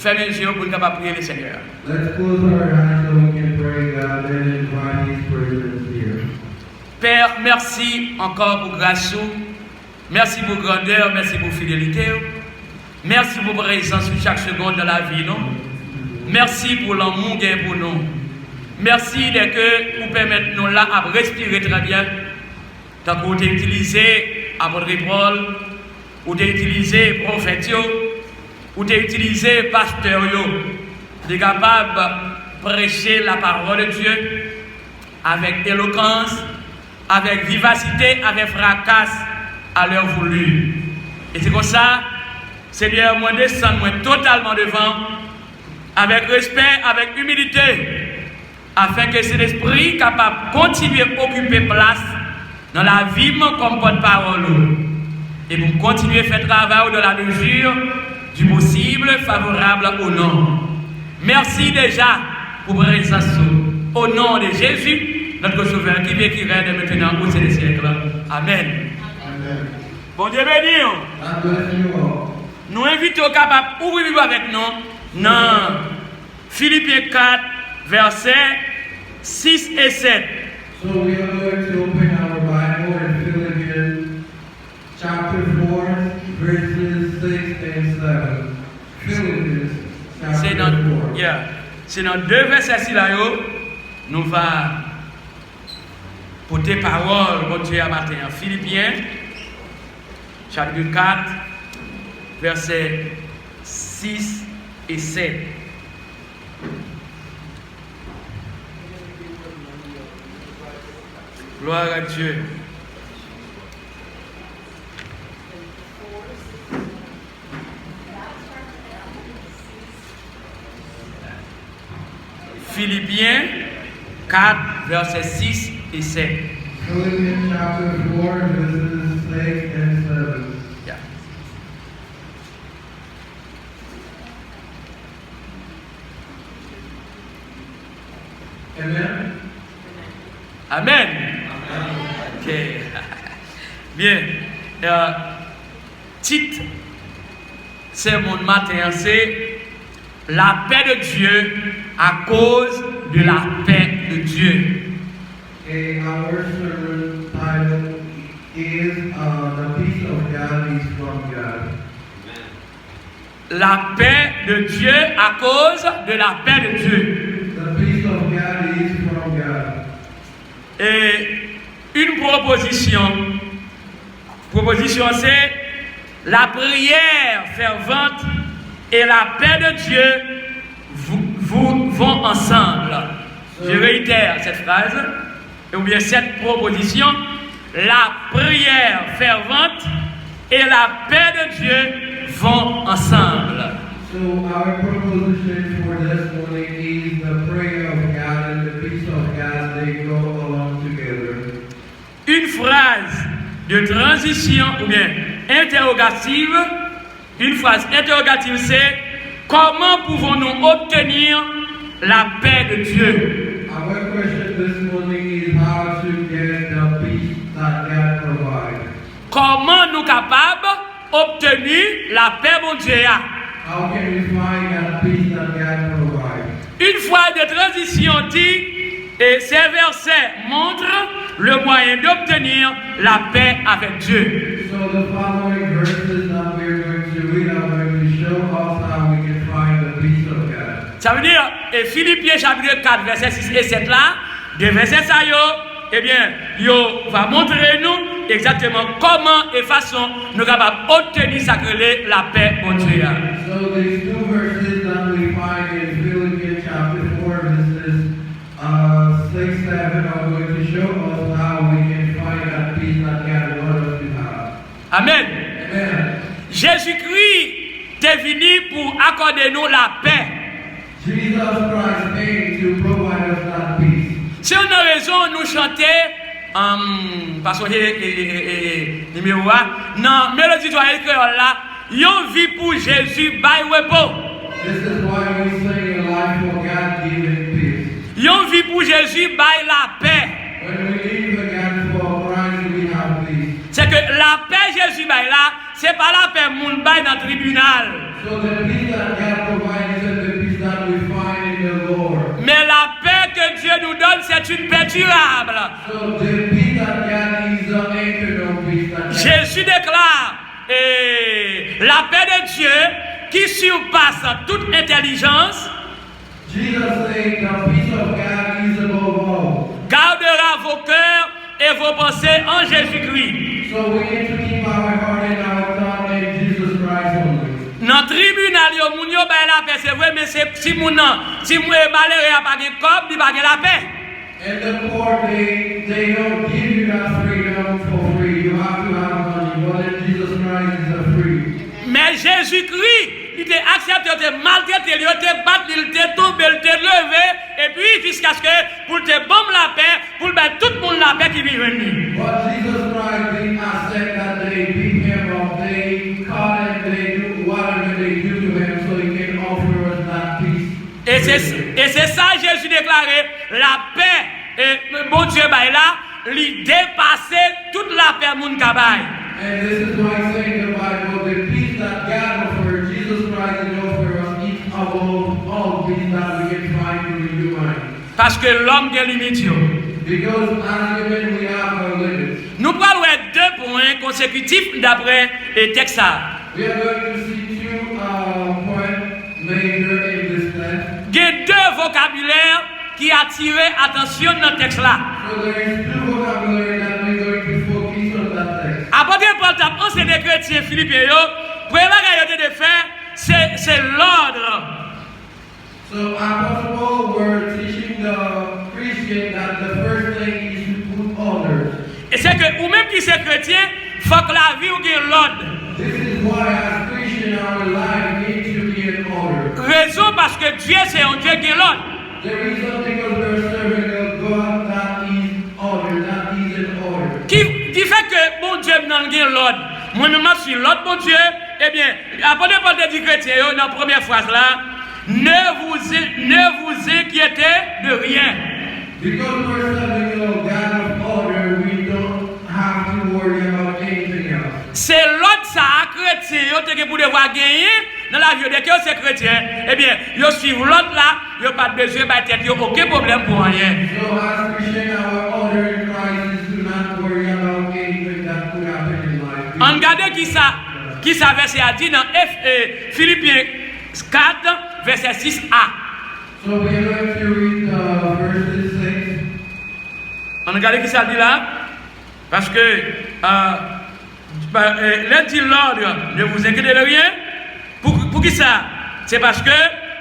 fermez les yeux pour nous capables prier le Seigneur. Let's close our eyes so we can pray God and invite His presence here. Père, merci encore pour grâce. Merci pour grandeur, merci pour fidélité. Merci pour présence sur chaque seconde de la vie. Non? Merci pour l'amour qu'il y a pour nous. Merci de que vous permettez nous là à respirer très bien. Tant que vous avez utilisé apôtre Paul, vous avez utilisé prophète, vous avez utilisé pasteur, vous êtes capable de prêcher la parole de Dieu avec éloquence, avec vivacité, avec fracas à l'heure voulue. Et c'est comme ça, Seigneur, moi descends moi totalement devant, avec respect, avec humilité, afin que cet esprit capable de continuer à occuper place dans la vie comme porte-parole. Et pour continuer à faire travail dans la mesure du possible, favorable au nom. Merci déjà pour votre présence. Au nom de Jésus, notre Sauveur qui vit, qui règne maintenant au sein des siècles. Amen. Amen. Bon Dieu béni. God bless you all. Nous invitons capable ouvrir avec nous dans Philippiens 4, versets 6 et 7. So we are going to open our Bible in Philippians chapter 4, verses 6 and 7. Philippians C'est chapter dans, 4. c'est dans deux versets là, nous va porter parole, bon Dieu, à matin. Philippiens, chapitre 4, versets 6 et 7. Gloire à Dieu. Philippiens 4, versets 6 et 7. Philippians chapter 4, verses 6 and 7. Yeah. Amen. Amen. Ok. Bien. Titre, c'est mon matin, c'est la paix de Dieu à cause de la paix de Dieu. And our sermon title is The Peace of God is from God. La paix de Dieu à cause de la paix de Dieu. The peace of God is from God. Et une proposition. Proposition, c'est la prière fervente et la paix de Dieu vont ensemble. Je réitère cette phrase, ou bien cette proposition. La prière fervente et la paix de Dieu vont ensemble. So our proposition for this morning is the prayer of God and the peace of God. They go along together. Une phrase de transition ou bien interrogative. Une phrase interrogative, c'est comment pouvons-nous obtenir la paix de Dieu? Our question this morning is how to get the peace that God provides. Comment nous capables obtenir la paix, mon Dieu? How can we find that peace that God provides? Une phrase de transition dit, et ces versets montrent le moyen d'obtenir la paix avec Dieu. So the following verses that we're going to read are going to show us how we can find the peace of God. Ça veut dire, et Philippiens chapitre 4, versets 6 et 7 là, des versets ça eh bien, yo va montrer nous exactement comment et façon nous capables obtenir sacré la paix, mon Dieu. So these two verses that we find in Philippians chapter 4, verses 6, 7 are going to show us how we can find that peace that God wants us to have. Amen. Amen. Jésus-Christ est venu pour accorder nous la paix. Jesus Christ came to provide us that peace. Si on a raison, nous chanter, parce que numéro 1, non, mélodie joyeuse créole là, yon vie pour Jésus, by repos. This is why we sing a life for God-given peace. Yon vie pour Jésus, by la paix. When we live again for Christ, we have peace. C'est que la paix Jésus by là, c'est pas la paix moun by dans le tribunal. So the peace that God provides une paix durable. So the peace that God is the eternal peace that God. Jésus déclare la paix de Dieu qui surpasse toute intelligence. Jesus said the peace of God is above all. Gardera vos cœurs et vos pensées en Jésus-Christ. So we need to keep our heart and our thought in Jesus Christ only. Dans le tribunal, moun yo bay la paix, c'est vrai, mais si moun malheureux a pas de corps, il pas la paix. In the court, they don't give you that freedom for free. You have to have money. But in Jesus Christ is a free. Mais Jésus-Christ, il t'a accepté, il t'a maltraité, il t'a battu, il t'a tombé, il t'a levé, et puis jusqu'à ce que pour te bomber la paix, pour mettre tout le monde la paix qui vit venir. But Jesus Christ didn't accept that they beat him up. They caught him, they do whatever they do to him so he can offer us that peace. Et c'est ça Jésus déclaré, la paix, et bon Dieu, bah, là, lui dépasser toute la paix moun kabay. And this is why I say in the Bible, the peace that God offers, Jesus Christ will offer us each above all peace that we can find through human. Parce que l'homme a limite. Because as human we have our limits. Nous parlons de deux points consécutifs d'après le texte. We are going to see two points major in this text. Il y a deux vocabulaires qui attirent attention dans le texte là. So there is two vocabulary that we're going to focus on that text. Apôtre Paul t'a pensé des chrétiens philippiens, premier bagage de faire, c'est l'ordre. So Apostle Paul were teaching the Christian that the first thing is to put orders. Et c'est que, ou même qui c'est chrétien, il faut que la vie ou gagne l'ordre. This is why as Christian our life needs to be in order. Raison parce que Dieu c'est un Dieu qui est l'ordre. The reason because we're serving a God that is order, that is in order. Qui fait que bon Dieu n'a pas l'ordre. Moi-même, je suis l'ordre, bon Dieu. Eh bien, apôtre Paul dit chrétien, dans la première phrase là, ne vous inquiétez de rien. Because we're serving a God of order, we don't have to worry about anything else. C'est l'autre ça, chrétien, qui pour devoir gagner dans la vie de que c'est chrétien. Eh bien, ils suivent l'autre là, ils n'ont pas besoin de tête, ils n'ont aucun problème pour rien. So as Christian, our order in Christ is to not worry about anything that could happen in life. On regarde qui ça verset a dit dans Philippiens 4, verset 6a. So we are going to read verses 6. On regarde qui ça dit là, parce que dit l'ordre, ne vous inquiétez de rien. Pour qui ça? C'est parce que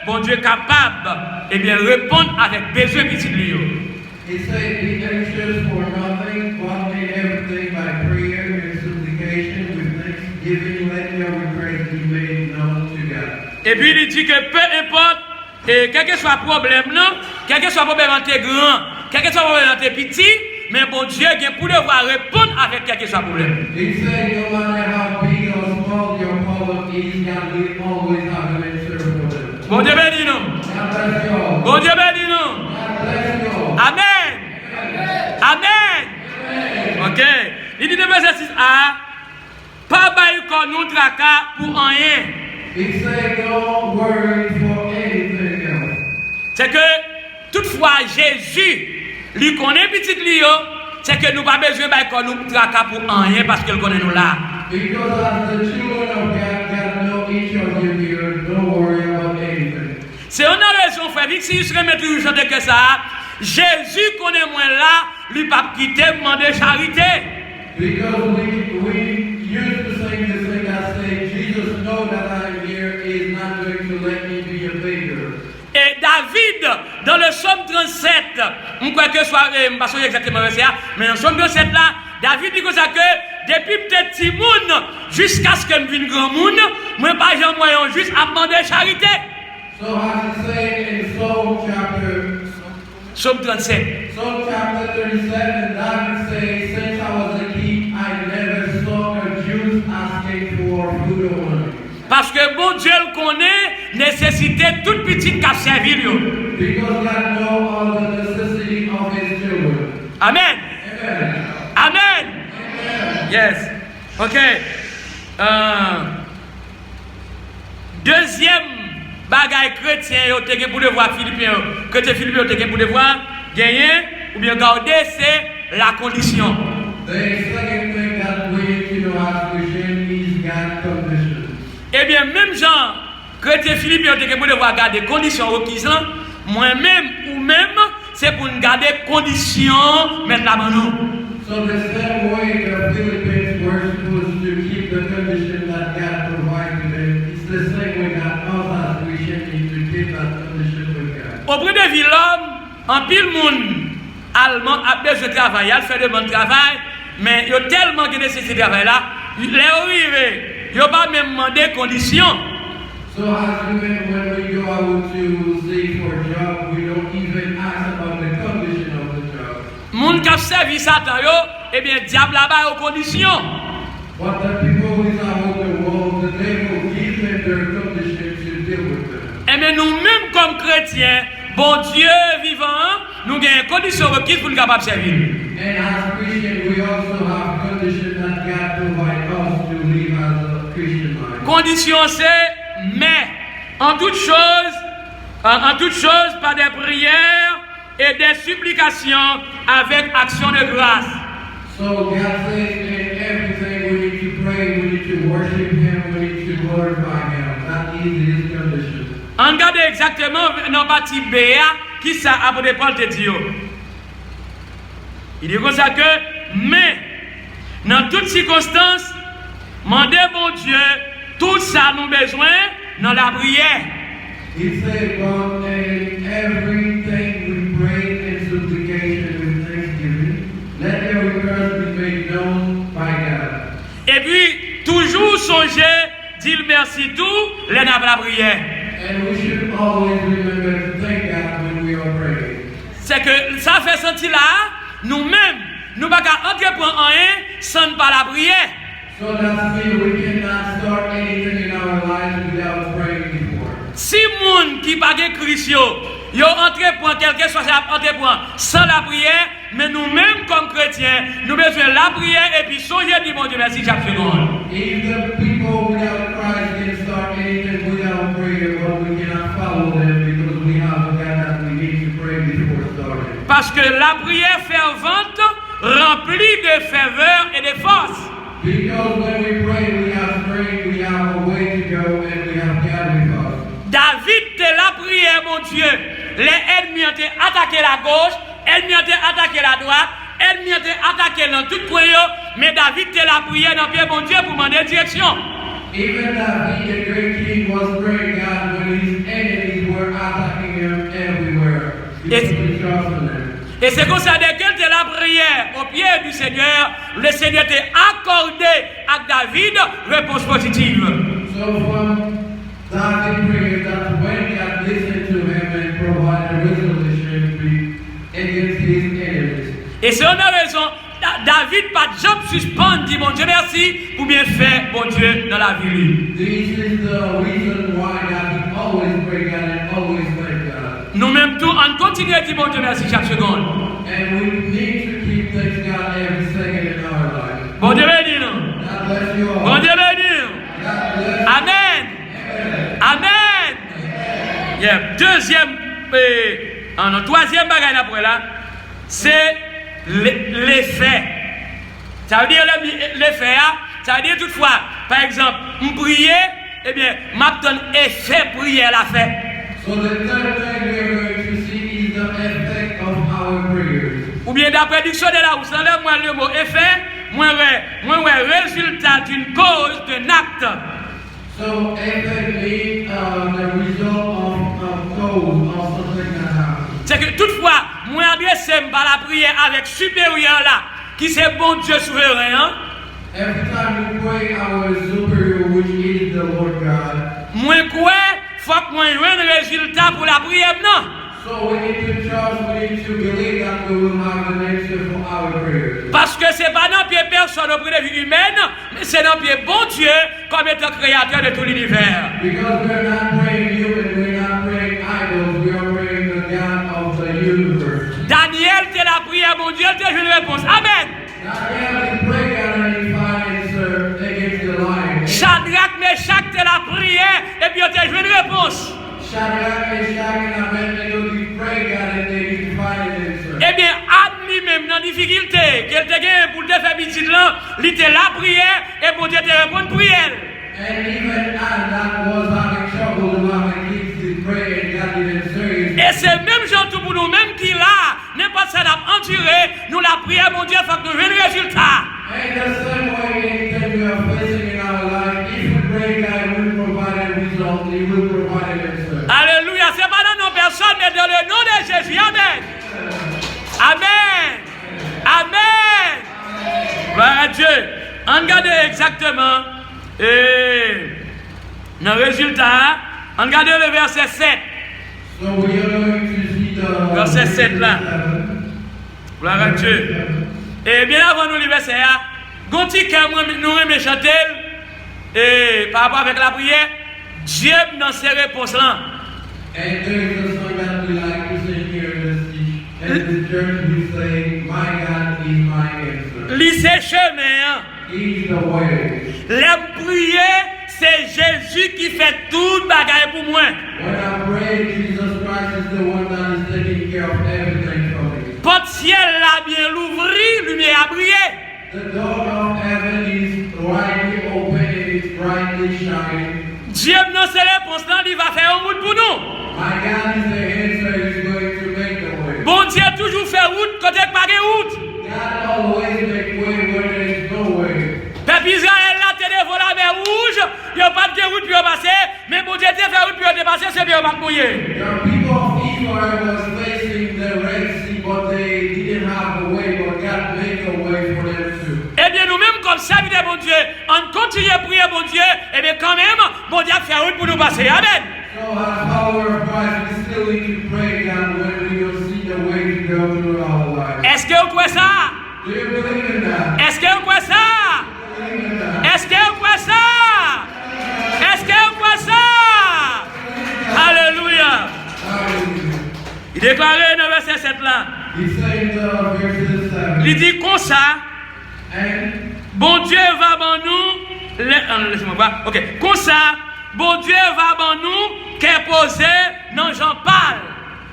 bon Dieu est capable et bien répondre avec besoin petit lui. He said, be anxious for nothing, but in everything by prayer and supplication with thanksgiving, let your requests be made known to God. Et puis il dit que peu importe, quel que soit le problème, non, quel que soit le problème entre grand, quel que soit le problème entre petit, mais bon Dieu vient pour devoir répondre avec quel que soit le problème. He said, no matter how big or small your problem is, God will always have an answer for them. Bon Dieu bénit nous. God bless you all. Bon Dieu bénit nous. God bless you all. Amen. Amen. Ok. Il dit dans verset 6a, pas bailler comme nous tracas pour rien. He said, don't worry for anything else. C'est que toutefois Jésus lui connaît petit Lio, c'est que nous pas besoin de nous tracas pour rien parce qu'il connaît nous là. Because as the children of God, God know each of you here, don't worry about anything. C'est une raison, frère, si je serais toujours chanter que ça, Jésus connaît moi là, lui pas quitter, demander charité. Because we used to sing this thing that says, Jesus know that I'm here, he is not going to let me be a beggar. Et David, dans le psaume 37, je ne crois que ce soit, je ne sais pas exactement verset, mais dans le psaume 37 là, David dit comme ça que depuis peut-être petit monde, jusqu'à ce que je vienne grand monde, moi pas j'en moyen juste à demander charité. So as it said in Psaume 37. Psalm chapter 37, David says, since I was a kid, I never saw a Jew asking for food or money. Parce que bon Dieu le connaît, nécessité toute petite qui servi lui. Because God knows all the necessity of his children. Amen. Amen. Amen. Amen. Yes. Ok. Deuxième bagaille chrétien, vous avez pour devoir Philippiens, chrétien Philippiens, vous avez pour devoir gagner ou bien garder, c'est la condition. The second thing that we need to know as Christians is God's conditions. Eh bien, même Jean, chrétien Philippe, il a dit que vous devez garder conditions requises. Moi-même ou même, c'est pour nous garder conditions mettre là-bas nous. So the same way the Philippines were supposed to keep the condition that God provided to them, it's the same way that us as Christians need to keep that condition with God. Auprès de Villom, en pile monde allemand a besoin de travail, il fait de bon travail, mais il y a tellement de nécessité de travail là, les arrivés, il n'y a pas même demandé conditions. So as women, when we go out to seek for a job, we don't even ask about the condition of the job. Moun qui a servi Satan yo, eh bien diable là-bas aux conditions. But the people who is out the world, the devil gives them their condition to deal with them. Eh bien nous-mêmes comme chrétiens, bon Dieu vivant, nous avons une condition requise pour nous capables de servir. And as Christians, we also have conditions that God provides us to live as a Christian life. Condition c'est mais en toute chose par des prières et des supplications avec action de grâce. So God says in everything we need to pray, we need to worship Him, we need to glorify Him. That is His condition. On regarde exactement dans la partie B, qui ça apôtre Paul te dit. Il dit comme ça que, mais dans toutes circonstances, mandez bon Dieu, tout ça nous besoin dans la prière. He said, well, in everything we pray in supplication with thanksgiving, let your request be made known by God. Et puis, toujours songer, dire merci tout, les n'a la prière. And we should always remember to thank God when we are praying. C'est que ça fait sentir là, nous-mêmes, nous ne pouvons pas entreprendre rien sans pas la prière. So that's mean we cannot start anything in our lives without praying before. Si moun qui pas de Christ yo entreprend quelque chose à entreprendre sans la prière, mais nous-mêmes comme chrétiens, nous besoin de la prière et puis songer du bon Dieu merci chaque seconde. If the people without Christ can start anything without prayer, well, we cannot follow them because we have a God that we need to pray before starting. Parce que la prière fervente remplie de ferveur et de force. Because when we pray, we have strength, we have a way to go, and we have God with us. David te la prière, mon Dieu. Les ennemis ont attaqué la gauche, ennemis ont attaqué la droite, ennemis ont attaqué dans tout coin, mais David te la prière dans pied, mon Dieu, pour demander direction. Even David, the great king, was praying God when his enemies were attacking him everywhere. Because he trusted them. Et c'est comme ça que de la prière au pied du Seigneur, le Seigneur t'a accordé à David réponse positive. So from David prayed that when God listened to him and provided a resolution against his enemies. Et c'est une raison, David pas de jamais suspendre, dit mon Dieu merci pour bien faire mon Dieu dans la vie. This is the reason why David always prayed God and always thanked God. Nous-mêmes tout, on continue à dire mon Dieu merci chaque seconde. And we need to keep thanking God every second in our life. Bon Dieu béni nous. God bless you all. Bon Dieu béni nous. God bless you. Amen. Amen. Yeah. Deuxième, troisième bagaille après là, c'est l'effet. Ça veut dire l'effet, ça veut dire toutefois, par exemple, on prier, eh bien, m'attend effet prière la fait. So the third thing we are going to see is the effect of our prayers. Ou bien d'après dictionnaire là, vous savez, moi le mot effet, moi résultat d'une cause, d'un acte. So effect means the result of cause of something that happens. C'est que toutefois, moi adresse par la prière avec supérieur là, qui c'est bon Dieu souverain. Hein? Every time we pray our superior, which is the Lord God. Moi quoi, faut que moi ait un résultat pour la prière non. So we need to trust, we need to believe that we will have an answer for our prayers. Parce que c'est pas dans pied personne au point de vue humaine, mais c'est dans pied bon Dieu comme étant créateur de tout l'univers. Because we're not praying human, we're not praying idols, we are praying the God of the universe. Daniel te la prière, mon Dieu, te une réponse. Amen. Daniel prayed God and he found answer against the lion. Shadrach, Meshach te la prière, et puis te une réponse. Shadrach, Meshach, and Abednego, they prayed God and they didn't find an answer. Eh bien, dans difficulté, qu'elle te gagne pour te faire petit là, il était la prière et pour Dieu te répondre prière. And even Anna was having trouble to have kids to pray and God didn't answer. Et c'est même gens tout pour nous-mêmes qui là, n'importe ça n'a enduré, nous la prière, mon Dieu, faut que nous ayons le résultat. And the same way that we are facing in our life, if we pray, God will provide a result, He will provide an answer. Alléluia, c'est pas dans nos personnes, mais dans le nom de Jésus. Amen. Amen. Amen. Gloire à Dieu. Regardez exactement le résultat. Regardez le verset 7. So we are going to see the Verset 7 là. Gloire à Dieu. Et bien avant nous le verset, Gonti que nous aimons chanter par rapport avec la prière, Dieu dans ses réponses là. And there is a song that we like to sing here in the church. We say, "My God is my answer." Lycée chemin. He's the way. La prière, c'est Jésus qui fait tout bagaille pour moi. When I pray, Jesus Christ is the one that is taking care of everything for me. Porte ciel là bien l'ouvrir, lumière a brillé. The door of heaven is widely open and it's brightly shining. Dieu dans ses réponses là, il va faire une route pour nous. My God is the answer. He's going to make the way. Bon Dieu toujours fait route quand il n'y a pas de route. God always make way where there is no way. Peuple Israël là, t'es devant la mer rouge, il n'y a pas de route pour passer, mais bon Dieu t'a fait route pour dépasser, c'est bien pas mouiller. The people of Israel was facing the Red Sea, but they didn't have a way, but God made a way for them too. Eh bien nous-mêmes comme serviteurs bon Dieu, on continue à prier bon Dieu, eh bien quand même, bon Dieu a fait route pour nous passer. Amen. So as follower of Christ, we still need to pray God when we will see the way to go through our lives. Est-ce que vous croyez ça? Do you believe in that? Est-ce que vous croyez ça? Believe in that? Est-ce que vous croyez ça? Est-ce que vous croyez ça? Alléluia. Hallelujah. Il déclarait dans le verset 7 là. He said in the verses 7. Il dit comme ça, And bon Dieu va ban nous, laissez-moi voir, ok, comme ça, bon Dieu va ban nous, qu'est posé dans Jean parle.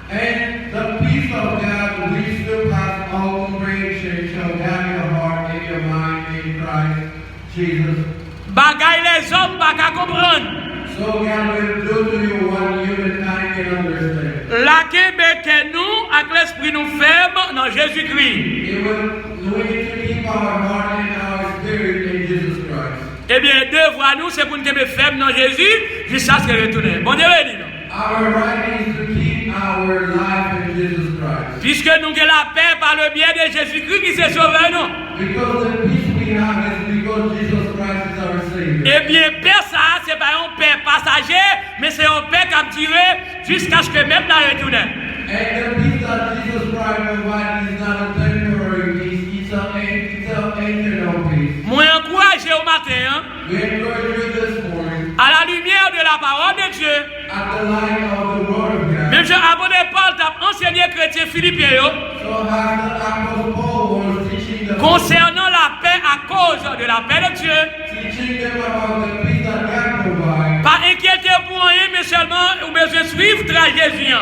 the peace of God, which surpasses all comprehension, shall guard your heart and your mind in Christ Jesus. Bagay les hommes pas qu'à comprendre. So God will do to you what humankind can understand. La Québec nous, avec l'esprit nous ferme dans Jésus-Christ. We need to keep our heart and our spirit in Jesus Christ. Eh bien, devoir nous, c'est pour nous être ferme dans Jésus, jusqu'à ce qu'il retourne. Bon Dieu, béni. Our right is to keep our life in Jesus Christ. Puisque nous avons la paix par le biais de Jésus-Christ qui s'est sauvé nous. Because the peace we have is because Jesus Christ is our Savior. Eh bien, paix ça, c'est pas une paix passagère, mais c'est une paix qui a duré jusqu'à ce que même la retourne. And the peace that Jesus Christ provides is not a temporary peace, it's an eternal peace. Moi, encouragé au matin, hein, We encourage you this morning, à la lumière de la parole de Dieu. at the light of the Word of God. Même Jean-Apôtre Paul t'a enseigné chrétien Philippiens So as the Apostle Paul was teaching them, concernant la paix à cause de la paix de Dieu. teaching them about the peace that God provides. Pas inquiété pour rien, mais seulement vous besoin de suivre trajet Jésus.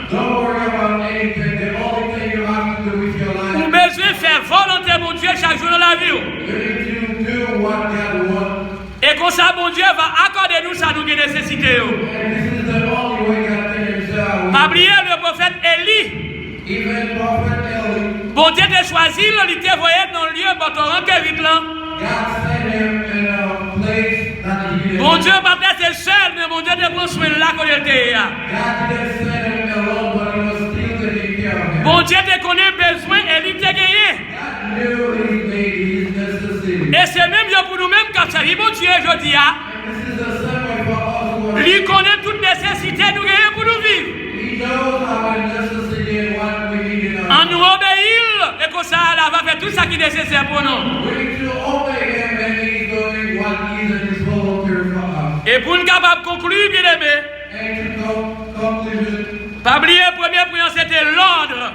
Don't worry about anything. The only thing you have to do with your Vous life, besoin de faire volonté mon Dieu chaque jour dans la vie. you need to do what God wants. Et comme ça, mon Dieu va accorder nous ça nous qui nécessité. And this is the only way God can himself. Pas oublier le prophète Élie. Even Prophet Eli, Bon Dieu t'a choisi, il t'a envoyé dans le lieu, dans ton vite là. God sent him in a place that he didn't. Bon Dieu pas peut-être seul, mais bon Dieu te prend soin là quand il était là. God didn't send him alone, but he was still taking care of him. Bon Dieu te connaît besoin, Élie t'a gagné. God knew his need, his necessity. Et c'est même pour nous-mêmes quand ça dit, bon Dieu, je dis, And this is the same way for us who are. lui connaît toute nécessité nous gagner pour nous vivre. He knows our necessity and what we need in our En nous obéir, et comme ça, elle va faire tout ça qui est nécessaire pour nous. We need to obey him and he's doing what is in his voluntary for us. Et pour nous capables de conclure, bien aimé, And to conclusion, pas oublier, première prière, c'était l'ordre.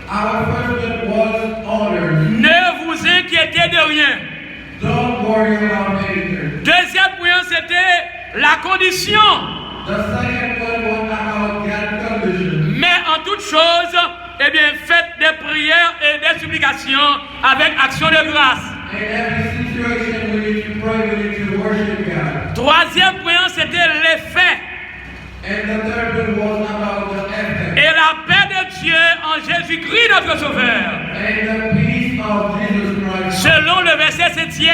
our first was orders. Ne vous inquiétez de rien. Don't worry about anything. Deuxième prière, c'était la condition. The second one was about God's condition. Mais en toute chose, eh bien, faites des prières et des supplications avec action de grâce. In every situation, we need to pray, we need to worship God. Troisième point, c'était l'effet. And the third one was about the effect. Et la paix de Dieu en Jésus-Christ, notre Sauveur. And the peace of Jesus Christ. Selon le verset 7e,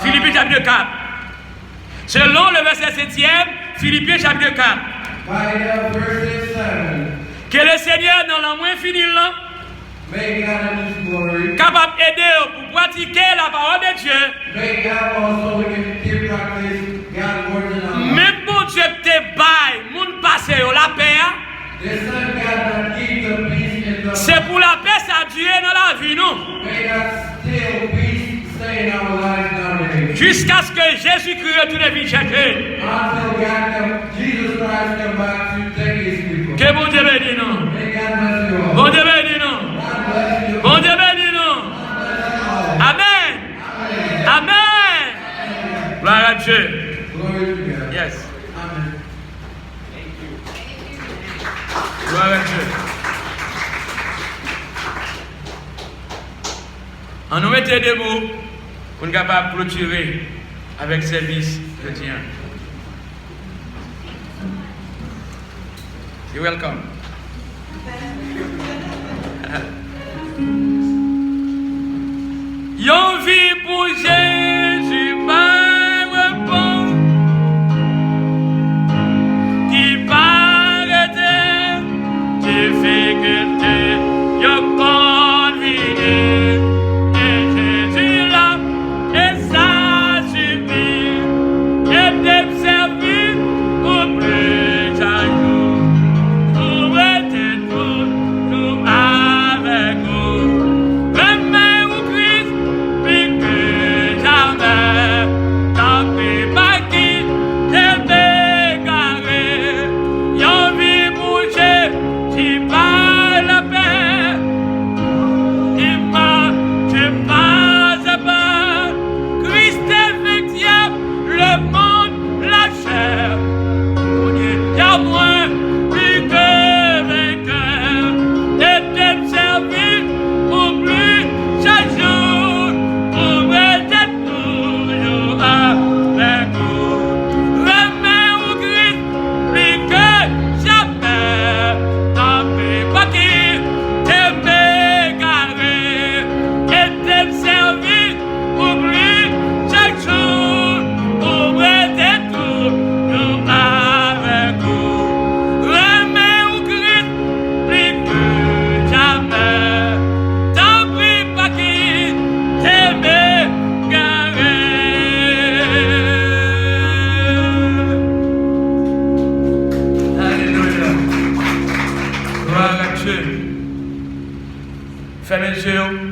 Philippiens chapitre 4. Selon le verset 7e, Philippiens chapitre 4. By the verse 7. Que le Seigneur, dans la moins finie, May God in His glory. capable d'aider pour pratiquer la parole de Dieu. May God also we can keep practice God's word in our lives. Même bon Dieu te baille, moun passe la paix. The same God that gives the peace in the C'est pour la paix ça dure dans la vie, nous. May that still peace stay in our lives nowadays. Jusqu'à ce que Jésus-Christ retourne venir chercher. Until Jesus Christ come back to take His people. Que bon Dieu bénisse nous. May God bless you all. Bon Dieu bénisse nous. God bless you. Bon Dieu bénisse nous. God bless you all. Amen. Amen. Gloire à Dieu. Glory to God. Yes. Amen. Gloire à Dieu. On nous mettait debout pour nous capables de clôturer avec service chrétien. You're welcome. Yon vie pour Jésus, pas repos, qui paraît, qui fait que yon convenu, et Jésus là, et ça suffit, et de servir au plus jour, pour être tout avec vous. Fermez les yeux.